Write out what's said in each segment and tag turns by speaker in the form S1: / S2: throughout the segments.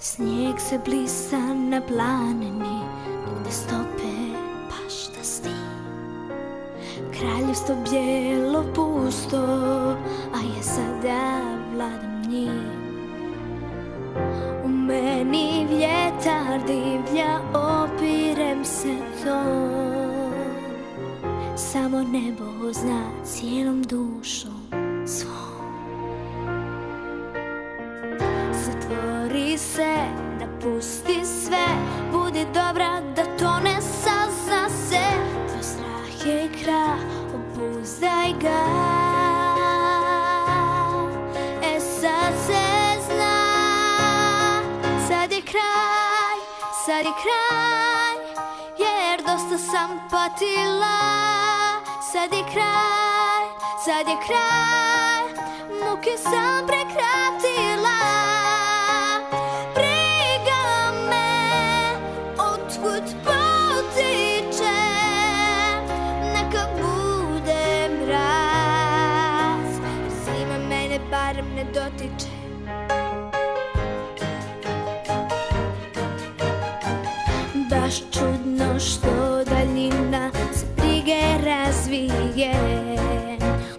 S1: Snijeg se blisa na planini gde stope paštasti. Kraljevstvo bijelo pusto, a ja sada vladam njim. U meni vjetar divlja, opirem se tom. Samo nebo zna cijelom dušom svom. Zatvori se, napusti sve, budi dobra da tone saza se. Tvoj strah je krah, obuzdaj ga. Sad se zna, sad je kraj, sad je kraj, jer dosta sam patila. Sad je kraj, sad je kraj, muke sam prekratila. Briga me, otkud potiče, neka bude mraz, zima mene barem ne dotiče. Baš čudno što daljina se brige razvije.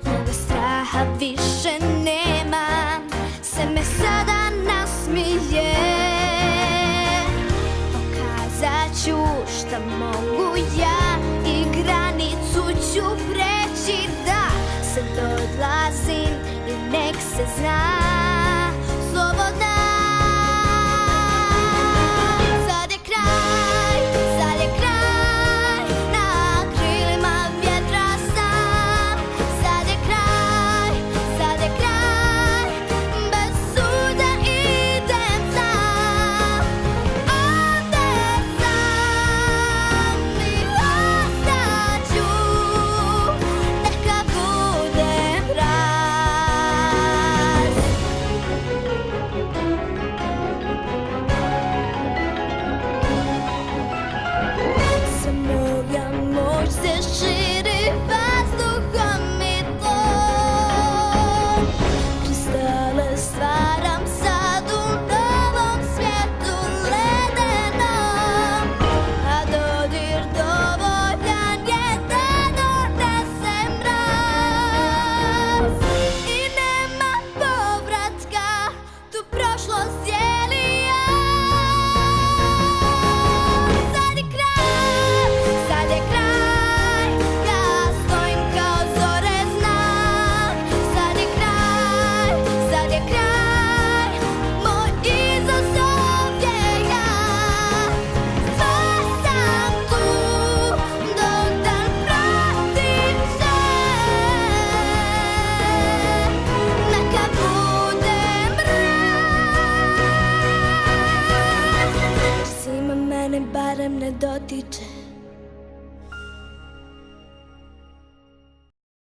S1: Moga straha više nema, se me sada nasmije. Pokazat ću šta mogu ja i granicu ću preći, da sad odlazim i nek se zna, slobodna. Sad je kraj, sad je kraj, na krilima vjetra sam. Sad je kraj, sad je kraj, bez suda idem sam. Ode sam i ostaću, neka bude mraz. Sa moja moć se širi vazduhom i tlom. Kristale stvaram sad u novom svijetu ledenom, a dodir dovoljan je da donese mraz. I nema povratka, tu prošlost dijeli ja. Sad je kraj, sad je kraj, ja stojim kao zore znak. Sad je kraj, sad je kraj, moj izazov je ja. Sva sam tu, dok dan prati se, neka bude mraz. Zima mene barem ne dotiče.